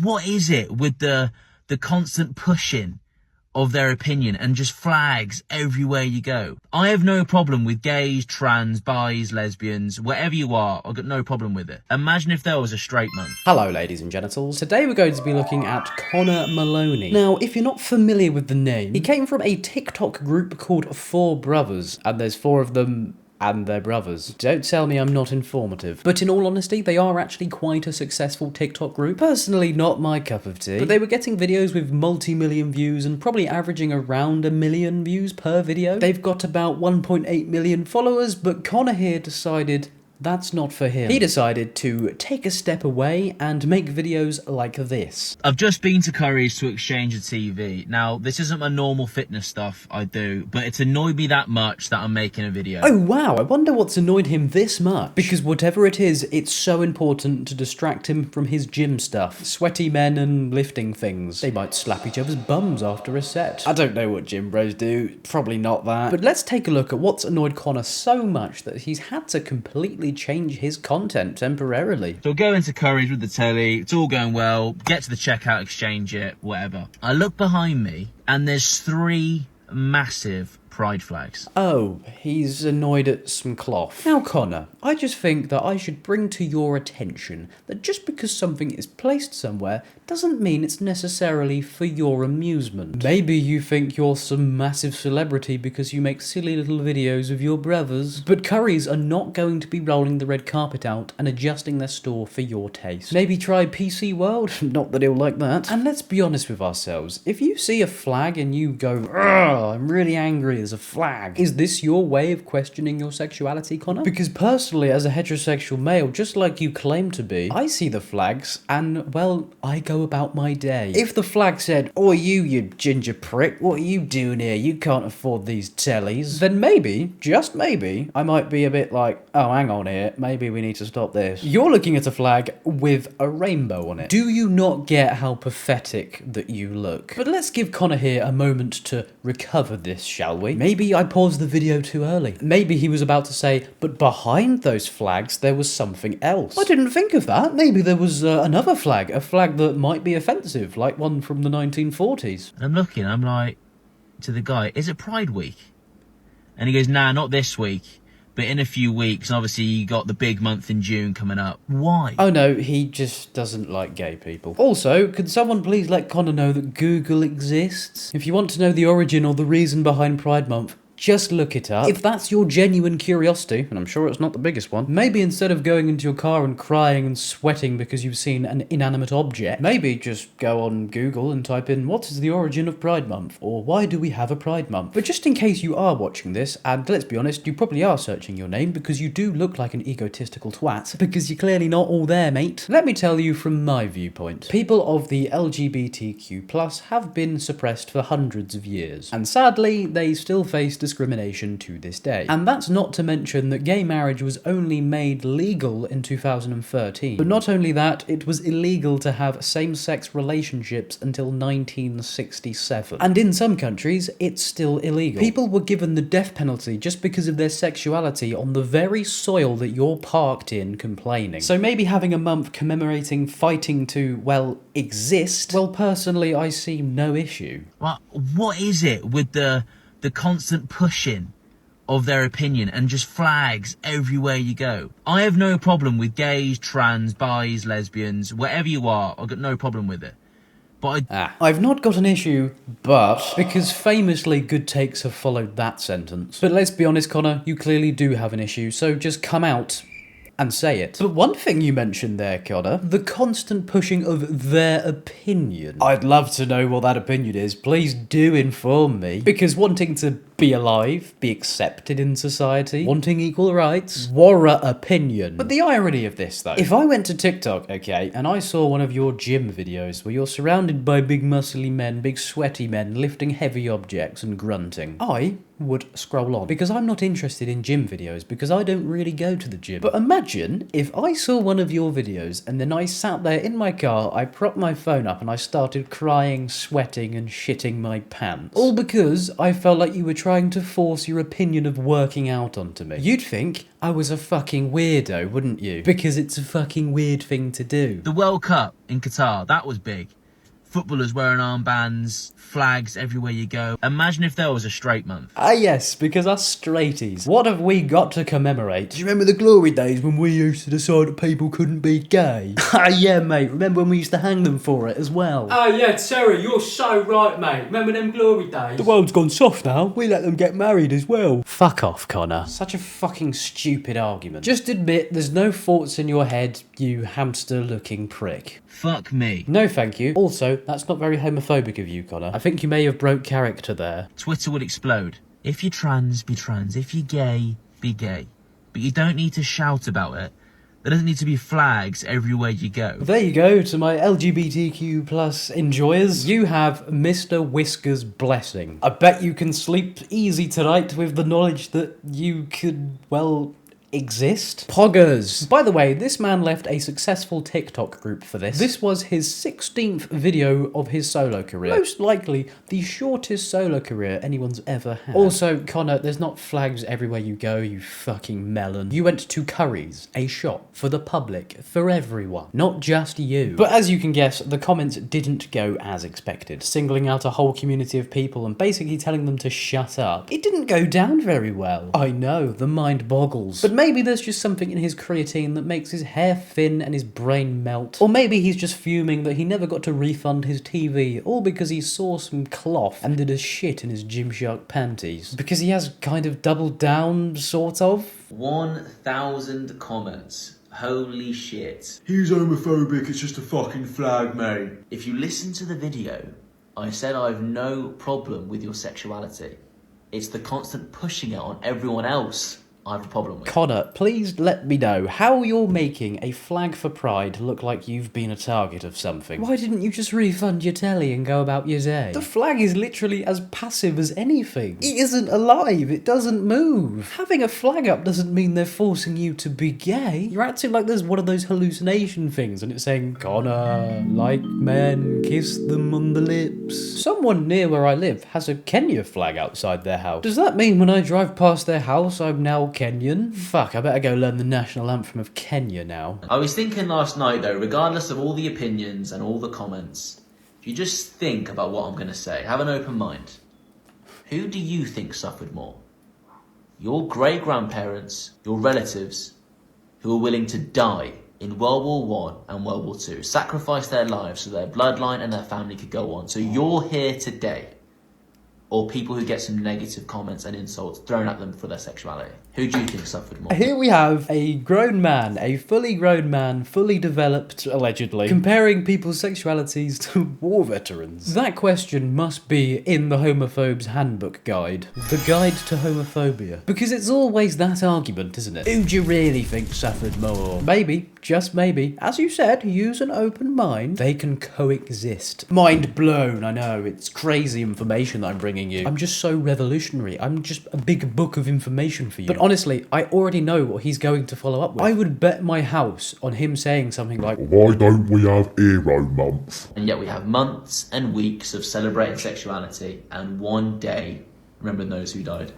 what is it with the constant pushing of their opinion and just flags everywhere you go? I have no problem with gays, trans, bis, lesbians, whatever you are. I've got no problem with it. Imagine if there was a straight month. Hello ladies and genitals. Today we're going to be looking at Conor Moloney. Now, if you're not familiar with the name, he came from a TikTok group called Four Brothers, and there's four of them and their brothers. Don't tell me I'm not informative. But in all honesty, they are actually quite a successful TikTok group. Personally, not my cup of tea. But they were getting videos with multi-million views and probably averaging around 1 million views per video. They've got about 1.8 million followers, but Conor here decided that's not for him. He decided to take a step away and make videos like this. I've just been to Curry's to exchange a TV. Now, this isn't my normal fitness stuff I do, but it's annoyed me that much that I'm making a video. Oh wow, I wonder what's annoyed him this much. Because whatever it is, it's so important to distract him from his gym stuff. Sweaty men and lifting things. They might slap each other's bums after a set. I don't know what gym bros do, probably not that. But let's take a look at what's annoyed Conor so much that he's had to completely change his content temporarily. So go into Curry's with the telly, it's all going well, get to the checkout, exchange it, whatever. I look behind me and there's 3 massive pride flags. Oh, he's annoyed at some cloth. Now Conor, I just think that I should bring to your attention that just because something is placed somewhere doesn't mean it's necessarily for your amusement. Maybe you think you're some massive celebrity because you make silly little videos of your brothers, but Currys are not going to be rolling the red carpet out and adjusting their store for your taste. Maybe try PC World, not that he'll like that. And let's be honest with ourselves, if you see a flag and you go, "Ugh, I'm really angry, there's a flag," is this your way of questioning your sexuality, Conor? Because personally, as a heterosexual male, just like you claim to be, I see the flags and, well, I go about my day. If the flag said, "Oh, you ginger prick, what are you doing here? You can't afford these tellies," then maybe, just maybe, I might be a bit like, "Oh, hang on here, maybe we need to stop this." You're looking at a flag with a rainbow on it. Do you not get how pathetic that you look? But let's give Conor here a moment to recover this, shall we? Maybe I paused the video too early. Maybe he was about to say, but behind those flags there was something else. I didn't think of that. Maybe there was another flag, a flag that might be offensive, like one from the 1940s. And I'm looking, I'm like, to the guy, is it Pride Week? And he goes, nah, not this week, but in a few weeks. And obviously you got the big month in June coming up. Why? Oh no, he just doesn't like gay people. Also, could someone please let Conor know that Google exists? If you want to know the origin or the reason behind Pride Month, just look it up. If that's your genuine curiosity, and I'm sure it's not the biggest one, maybe instead of going into your car and crying and sweating because you've seen an inanimate object, maybe just go on Google and type in, "What is the origin of Pride Month?" or "Why do we have a Pride Month?" But just in case you are watching this, and let's be honest, you probably are searching your name because you do look like an egotistical twat, because you're clearly not all there, mate. Let me tell you from my viewpoint. People of the LGBTQ+ have been suppressed for hundreds of years, and sadly, they still face discrimination to this day. And that's not to mention that gay marriage was only made legal in 2013. But not only that, it was illegal to have same-sex relationships until 1967. And in some countries, it's still illegal. People were given the death penalty just because of their sexuality on the very soil that you're parked in complaining. So maybe having a month commemorating fighting to, well, exist, well, personally, I see no issue. Well, what is it with the constant pushing of their opinion and just flags everywhere you go? I have no problem with gays, trans, bis, lesbians, whatever you are. I've got no problem with it. But I've not got an issue, but because famously good takes have followed that sentence. But let's be honest, Conor, you clearly do have an issue, so just come out and say it. But one thing you mentioned there, Conor, the constant pushing of their opinion. I'd love to know what that opinion is. Please do inform me. Because wanting to be alive, be accepted in society, wanting equal rights, warra opinion. But the irony of this, though, if I went to TikTok, okay, and I saw one of your gym videos where you're surrounded by big muscly men, big sweaty men, lifting heavy objects and grunting, I would scroll on, because I'm not interested in gym videos, because I don't really go to the gym. But imagine if I saw one of your videos and then I sat there in my car, I propped my phone up and I started crying, sweating and shitting my pants. All because I felt like you were trying to force your opinion of working out onto me. You'd think I was a fucking weirdo, wouldn't you? Because it's a fucking weird thing to do. The World Cup in Qatar, that was big. Footballers wearing armbands, flags everywhere you go. Imagine if there was a straight month. Ah yes, because us straighties. What have we got to commemorate? Do you remember the glory days when we used to decide that people couldn't be gay? Ah yeah, mate. Remember when we used to hang them for it as well? Oh yeah, Terry, you're so right, mate. Remember them glory days? The world's gone soft now. We let them get married as well. Fuck off, Connor. Such a fucking stupid argument. Just admit there's no thoughts in your head, you hamster-looking prick. Fuck me. No thank you. Also, that's not very homophobic of you, Connor. I think you may have broke character there. Twitter would explode. If you're trans, be trans. If you're gay, be gay. But you don't need to shout about it. There doesn't need to be flags everywhere you go. There you go, to my LGBTQ plus enjoyers. You have Mr. Whisker's blessing. I bet you can sleep easy tonight with the knowledge that you could, well, exist. Poggers. By the way, this man left a successful TikTok group for this. This was his 16th video of his solo career. Most likely the shortest solo career anyone's ever had. Also, Connor, there's not flags everywhere you go, you fucking melon. You went to Curry's, a shop for the public, for everyone, not just you. But as you can guess, the comments didn't go as expected, singling out a whole community of people and basically telling them to shut up. It didn't go down very well. I know, the mind boggles. But maybe there's just something in his creatine that makes his hair thin and his brain melt. Or maybe he's just fuming that he never got to refund his TV, all because he saw some cloth and did a shit in his Gymshark panties. Because he has kind of doubled down, sort of. 1,000 comments. Holy shit. He's homophobic, it's just a fucking flag, mate. If you listen to the video, I said I have no problem with your sexuality. It's the constant pushing it on everyone else I have a problem with. Connor, please let me know how you're making a flag for pride look like you've been a target of something. Why didn't you just refund your telly and go about your day? The flag is literally as passive as anything. It isn't alive, it doesn't move. Having a flag up doesn't mean they're forcing you to be gay. You're acting like there's one of those hallucination things and it's saying, Connor, like men, kiss them on the lips. Someone near where I live has a Kenya flag outside their house. Does that mean when I drive past their house I'm now Kenyan? Fuck, I better go learn the national anthem of Kenya now. I was thinking last night though, regardless of all the opinions and all the comments, if you just think about what I'm going to say, have an open mind. Who do you think suffered more? Your great-grandparents, your relatives, who were willing to die in World War I and World War II, sacrifice their lives so their bloodline and their family could go on. So you're here today. Or people who get some negative comments and insults thrown at them for their sexuality. Who do you think suffered more? Here we have a grown man, a fully grown man, fully developed, allegedly, comparing people's sexualities to war veterans. That question must be in the Homophobe's Handbook Guide. The Guide to Homophobia. Because it's always that argument, isn't it? Who do you really think suffered more? Maybe, just maybe, as you said, use an open mind. They can coexist. Mind blown, I know, it's crazy information that I'm bringing you. I'm just so revolutionary. I'm just a big book of information for you. But honestly, I already know what he's going to follow up with. I would bet my house on him saying something like, Why don't we have Hero Month? And yet we have months and weeks of celebrating sexuality and one day remembering those who died.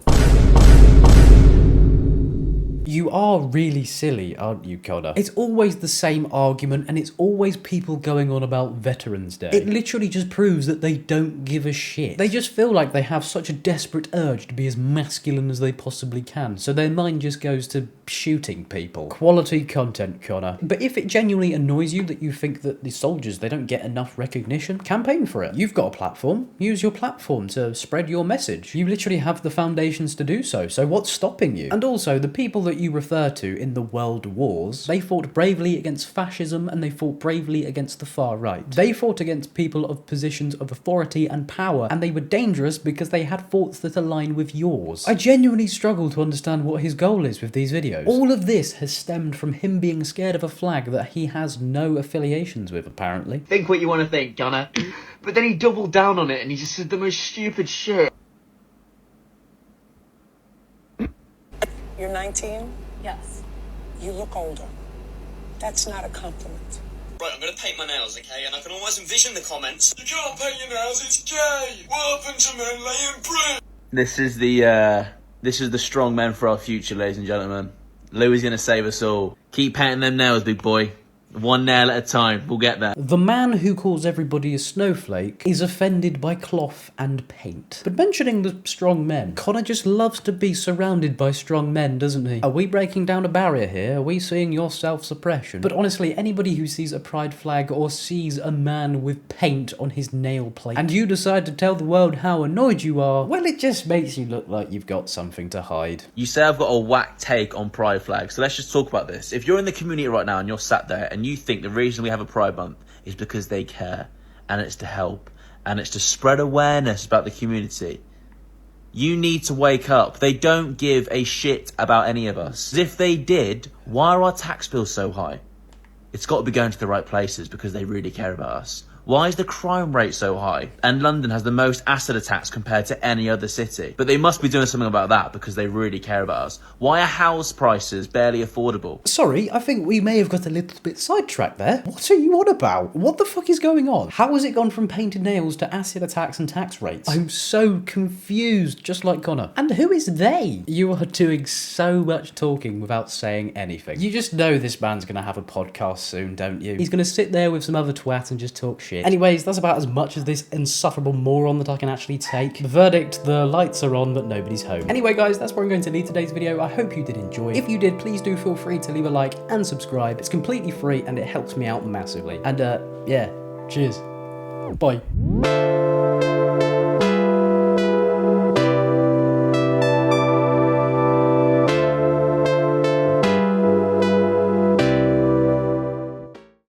You are really silly, aren't you, Connor? It's always the same argument and it's always people going on about Veterans Day. It literally just proves that they don't give a shit. They just feel like they have such a desperate urge to be as masculine as they possibly can, so their mind just goes to shooting people. Quality content, Connor. But if it genuinely annoys you that you think that the soldiers, they don't get enough recognition, campaign for it. You've got a platform. Use your platform to spread your message. You literally have the foundations to do so, so what's stopping you? And also, the people that you refer to in the world wars, they fought bravely against fascism and they fought bravely against the far right. They fought against people of positions of authority and power, and they were dangerous because they had thoughts that align with yours. I genuinely struggle to understand what his goal is with these videos. All of this has stemmed from him being scared of a flag that he has no affiliations with, apparently. Think what you want to think, Gunner. But then he doubled down on it and he just said the most stupid shit. You're 19? Yes. You look older. That's not a compliment. Right, I'm gonna paint my nails, okay? And I can almost envision the comments. You can't paint your nails, it's gay! What happened to men laying bricks? This is the strong men for our future, ladies and gentlemen. Louis gonna save us all. Keep painting them nails, big boy. One nail at a time. We'll get there. The man who calls everybody a snowflake is offended by cloth and paint. But mentioning the strong men, Conor just loves to be surrounded by strong men, doesn't he? Are we breaking down a barrier here? Are we seeing your self-suppression? But honestly, anybody who sees a pride flag or sees a man with paint on his nail plate and you decide to tell the world how annoyed you are, well, it just makes you look like you've got something to hide. You say I've got a whack take on pride flags, so let's just talk about this. If you're in the community right now and you're sat there and you think the reason we have a Pride Month is because they care, and it's to help, and it's to spread awareness about the community, you need to wake up. They don't give a shit about any of us. If they did, why are our tax bills so high? It's got to be going to the right places because they really care about us. Why is the crime rate so high? And London has the most acid attacks compared to any other city. But they must be doing something about that because they really care about us. Why are house prices barely affordable? Sorry, I think we may have got a little bit sidetracked there. What are you on about? What the fuck is going on? How has it gone from painted nails to acid attacks and tax rates? I'm so confused, just like Conor. And who is they? You are doing so much talking without saying anything. You just know this man's gonna have a podcast soon, don't you? He's gonna sit there with some other twat and just talk shit. Anyways, that's about as much as this insufferable moron that I can actually take. The verdict, the lights are on, but nobody's home. Anyway, guys, that's where I'm going to leave today's video. I hope you did enjoy. If you did, please do feel free to leave a like and subscribe. It's completely free and it helps me out massively. And yeah, cheers. Bye.